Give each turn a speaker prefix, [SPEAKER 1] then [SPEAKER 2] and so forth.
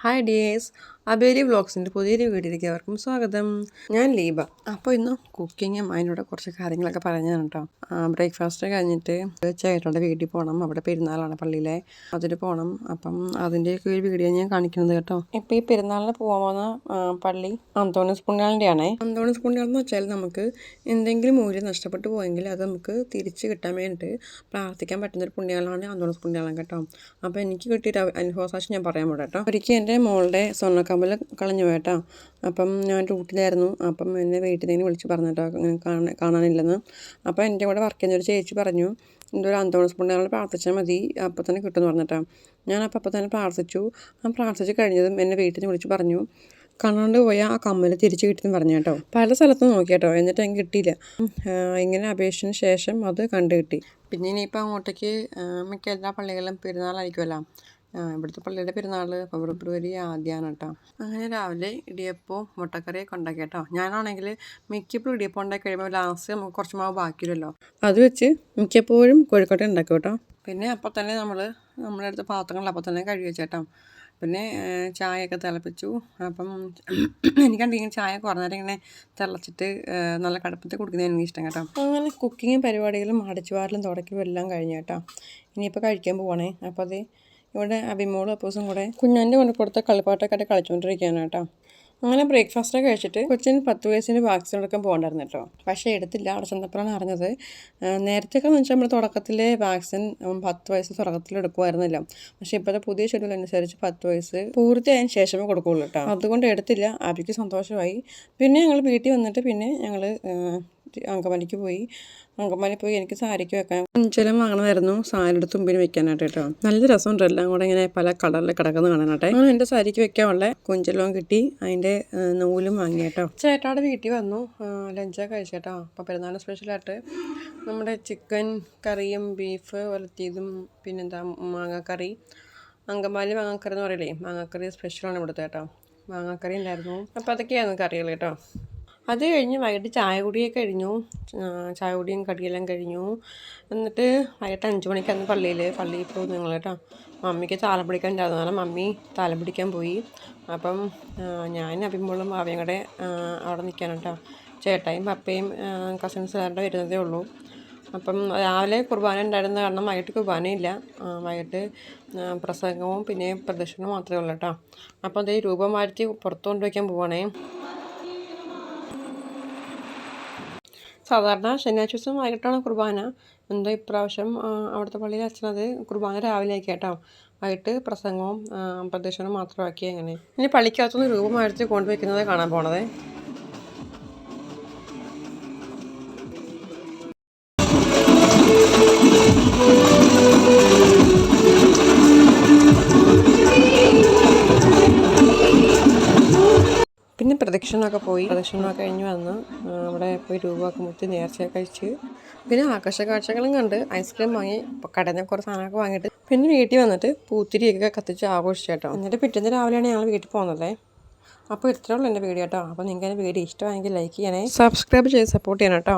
[SPEAKER 1] Hi dears, അബേരി വ്ളോഗ്സിൻ്റെ പുതിയൊരു വീഡിയോയിലേക്ക് അവർക്കും സ്വാഗതം. ഞാൻ ലീബ. അപ്പോൾ ഇന്ന് കുക്കിങ്ങും അതിനോട് കുറച്ച് കാര്യങ്ങളൊക്കെ പറഞ്ഞതാണ് കേട്ടോ. ബ്രേക്ക്ഫാസ്റ്റ് കഴിഞ്ഞിട്ട് ചേട്ടൻ്റെ വീട്ടിൽ പോകണം. അവിടെ പെരുന്നാളാണ് പള്ളിയിലെ, അതിന് പോകണം. അപ്പം അതിൻ്റെയൊക്കെ ഒരു വീഡിയോ ഞാൻ കാണിക്കുന്നത് കേട്ടോ. ഇപ്പോൾ ഈ പെരുന്നാളിന് പോകാൻ പോകുന്ന പള്ളി അന്തോണീസ് പുണ്യാളൻ്റെ ആണേ. അന്തോണീസ് പുണ്യാളം എന്ന് വെച്ചാൽ നമുക്ക് എന്തെങ്കിലും മൂല്യം നഷ്ടപ്പെട്ടു പോയെങ്കിൽ അത് നമുക്ക് തിരിച്ച് കിട്ടാൻ വേണ്ടിയിട്ട് പ്രാർത്ഥിക്കാൻ പറ്റുന്നൊരു പുണ്യാളമാണ് അന്തോണീസ് പുണ്യാളം കേട്ടോ. അപ്പോൾ എനിക്ക് കിട്ടിയൊരു അനുഭവസാക്ഷി ഞാൻ പറയാൻ പോട്ടെ കേട്ടോ. ഒരിക്കൽ എൻ്റെ മോളുടെ സ്വർണ്ണക്കമ്മൽ കളഞ്ഞു പോയിട്ടോ. അപ്പം ഞാൻ ഡ്യൂട്ടിയിലായിരുന്നു. അപ്പം എന്നെ വീട്ടിൽ നിന്ന് വിളിച്ച് പറഞ്ഞു കേട്ടോ, അങ്ങനെ കാണാനില്ലെന്ന്. അപ്പോൾ എൻ്റെ കൂടെ വർക്ക് ചെയ്യുന്നൊരു ചേച്ചി പറഞ്ഞു, എന്തൊരു അന്തോണീസ് പുണ്യാളനെ പ്രാർത്ഥിച്ചാൽ മതി, അപ്പോൾ തന്നെ കിട്ടുമെന്ന് പറഞ്ഞിട്ടോ. ഞാൻ അപ്പോൾ തന്നെ പ്രാർത്ഥിച്ചു. പ്രാർത്ഥിച്ച് കഴിഞ്ഞതും എന്നെ വീട്ടിൽ നിന്ന് വിളിച്ച് പറഞ്ഞു, കാണാണ്ട് പോയ ആ കമ്മൽ തിരിച്ച് കിട്ടിയെന്ന് പറഞ്ഞു കേട്ടോ. പല സ്ഥലത്തും നോക്കി കേട്ടോ, എന്നിട്ട് എനിക്ക് കിട്ടിയില്ല. ഇങ്ങനെ അപേക്ഷന് ശേഷം അത് കണ്ടു കിട്ടി. പിന്നെ ഇനിയിപ്പോൾ അങ്ങോട്ടേക്ക് മിക്ക എല്ലാ പള്ളികളിലും പെരുന്നാളായിരിക്കുമല്ലോ. ഇവിടുത്തെ പള്ളിയുടെ പെരുന്നാൾ ഫെബ്രുവരി ആദ്യമാണ് കേട്ടോ. അങ്ങനെ രാവിലെ ഇടിയപ്പവും മുട്ടക്കറിയൊക്കെ ഉണ്ടാക്കി കേട്ടോ. ഞാനാണെങ്കിൽ മിക്കപ്പോഴും ഇടിയപ്പം ഉണ്ടാക്കി കഴിയുമ്പോൾ ലാസ്റ്റ് നമുക്ക് കുറച്ച് മാവ് ബാക്കിയില്ലല്ലോ, അത് വെച്ച് മിക്കപ്പോഴും കോഴിക്കോട്ടെ ഉണ്ടാക്കും കേട്ടോ. പിന്നെ അപ്പോൾ തന്നെ നമ്മുടെ അടുത്ത പാത്രങ്ങൾ അപ്പോൾ തന്നെ കഴുകി വെച്ചേട്ടോ. പിന്നെ ചായയൊക്കെ തിളപ്പിച്ചു. അപ്പം എനിക്കാണെങ്കിൽ ചായ കുറഞ്ഞേരം ഇങ്ങനെ തിളച്ചിട്ട് നല്ല കടുപ്പത്തിൽ കുടിക്കുന്നത് എനിക്കിഷ്ടം കേട്ടോ. അങ്ങനെ കുക്കിങ്ങും പരിപാടികളും അടിച്ചുവാരലും തുടയ്ക്കും എല്ലാം കഴിഞ്ഞു കേട്ടോ. ഇനിയിപ്പോൾ കഴിക്കാൻ പോവാണേ. അപ്പോൾ അത് ഇവിടെ അഭിമോളും അപ്പൂസും കൂടെ കുഞ്ഞാൻ്റെ കൊണ്ട് കൊടുത്ത കളിപ്പാട്ടൊക്കെ കളിച്ചുകൊണ്ടിരിക്കുകയാണ് കേട്ടോ. അങ്ങനെ ബ്രേക്ക്ഫാസ്റ്റൊക്കെ കഴിച്ചിട്ട് കൊച്ചിന് 10 വയസ്സിന് വാക്സിൻ എടുക്കാൻ പോകണ്ടായിരുന്നു കേട്ടോ. പക്ഷേ എടുത്തില്ല. അവിടെ ചെന്നപ്പോഴാണ് അറിഞ്ഞത്. നേരത്തെയൊക്കെ എന്ന് വെച്ചാൽ നമ്മൾ തുടക്കത്തിലെ വാക്സിൻ 10 വയസ്സ് തുടക്കത്തിൽ എടുക്കുമായിരുന്നില്ല. പക്ഷേ ഇപ്പോഴത്തെ പുതിയ ഷെഡ്യൂൾ അനുസരിച്ച് 10 വയസ്സ് പൂർത്തിയായതിന് ശേഷമേ കൊടുക്കുകയുള്ളൂ കേട്ടോ. അതുകൊണ്ട് എടുത്തില്ല. അബിക്ക് സന്തോഷമായി. പിന്നെ ഞങ്ങൾ വീട്ടിൽ വന്നിട്ട് പിന്നെ ഞങ്ങൾ അങ്കമാലിക്ക് പോയി. അങ്കമാലിയിൽ പോയി എനിക്ക് സാരിക്ക് വെക്കാൻ കുഞ്ചലം വാങ്ങണമായിരുന്നു, സാരിയുടെ തുമ്പിന് വെക്കാനായിട്ട് കേട്ടോ. നല്ല രസമുണ്ട് എല്ലാം കൂടെ ഇങ്ങനെ പല കളറിൽ കിടക്കുന്ന കാണാനാട്ടെ. അങ്ങനെ എൻ്റെ സാരിക്ക് വെക്കാനുള്ള കുഞ്ചലവും കിട്ടി, അതിൻ്റെ നൂലും വാങ്ങി കേട്ടോ. ചേട്ടാടെ വീട്ടിൽ വന്നു, ലഞ്ചൊക്കെ കഴിച്ചേട്ടോ. അപ്പോൾ പെരുന്നാൾ സ്പെഷ്യലായിട്ട് നമ്മുടെ ചിക്കൻ കറിയും ബീഫ് വലത്തിയതും പിന്നെന്താ മാങ്ങാക്കറി. അങ്കമാലി മാങ്ങാക്കറി എന്ന് പറയില്ലേ, മാങ്ങാക്കറി സ്പെഷ്യലാണ് ഇവിടുത്തെ കേട്ടോ. മാങ്ങാക്കറി ഉണ്ടായിരുന്നു. അപ്പോൾ അതൊക്കെയായിരുന്നു കറികൾ കേട്ടോ. അത് കഴിഞ്ഞ് വൈകിട്ട് ചായ കുടിയൊക്കെ കഴിഞ്ഞു. ചായ കുടിയും കടിയെല്ലാം കഴിഞ്ഞു. എന്നിട്ട് വൈകിട്ട് 5 മണിക്കാണ് പള്ളിയിൽ പോകും ഞങ്ങൾ കേട്ടോ. മമ്മിക്ക് താലം പിടിക്കാൻ ഉണ്ടായിരുന്നതാണ്, മമ്മി താലം പിടിക്കാൻ പോയി. അപ്പം ഞാൻ അഭിമോളും ഭാവയും കൂടെ അവിടെ നിൽക്കാൻ കേട്ടോ. ചേട്ടായും പപ്പയും കസിൻസ് എല്ലാവരുടെ വരുന്നതേ ഉള്ളൂ. അപ്പം രാവിലെ കുർബാന ഉണ്ടായിരുന്ന കാരണം വൈകിട്ട് കുർബാനയില്ല. വൈകിട്ട് പ്രസംഗവും പിന്നെ പ്രദക്ഷിണവും മാത്രമേ ഉള്ളൂ കേട്ടോ. അപ്പോൾ അതേ രൂപം മാറ്റി പുറത്തു കൊണ്ടുവയ്ക്കാൻ പോവുകയാണേ. സാധാരണ ശനിയാഴ്ച ദിവസം വൈകിട്ടാണ് കുർബാന. എന്തോ ഇപ്രാവശ്യം അവിടുത്തെ പള്ളിയിൽ അച്ഛനത് കുർബാന രാവിലെ ആക്കി കേട്ടോ. വൈകിട്ട് പ്രസംഗവും പ്രദക്ഷിണവും മാത്രമാക്കി. അങ്ങനെ ഇനി പള്ളിക്കകത്തുനിന്ന് രൂപമായിട്ട് കൊണ്ടുവയ്ക്കുന്നത് കാണാൻ പോണത്. പിന്നെ പ്രദക്ഷിണമൊക്കെ കഴിഞ്ഞ് വന്ന് അവിടെ പോയി രൂപമൊക്കെ മുത്തി നേർച്ചയൊക്കെ കഴിച്ച് പിന്നെ ആകാശ കാഴ്ചകളും കണ്ട് ഐസ്ക്രീം വാങ്ങി കടയിൽ നിന്ന് കുറച്ച് സാധനമൊക്കെ വാങ്ങിയിട്ട് പിന്നെ വീട്ടിൽ വന്നിട്ട് പൂത്തിരിയൊക്കെ കത്തിച്ച് ആഘോഷിച്ചു കേട്ടോ. എന്നിട്ട് പിറ്റേന്ന് രാവിലെയാണ് ഞങ്ങൾ വീട്ടിൽ പോകുന്നത്. അപ്പോൾ ഇത്രയേ ഉള്ളൂ എൻ്റെ വീഡിയോ കേട്ടോ. അപ്പോൾ നിങ്ങൾക്ക് എൻ്റെ വീഡിയോ ഇഷ്ടമായെങ്കിൽ ലൈക്ക് ചെയ്യണേ, സബ്സ്ക്രൈബ് ചെയ്ത് സപ്പോർട്ട് ചെയ്യണം കേട്ടോ.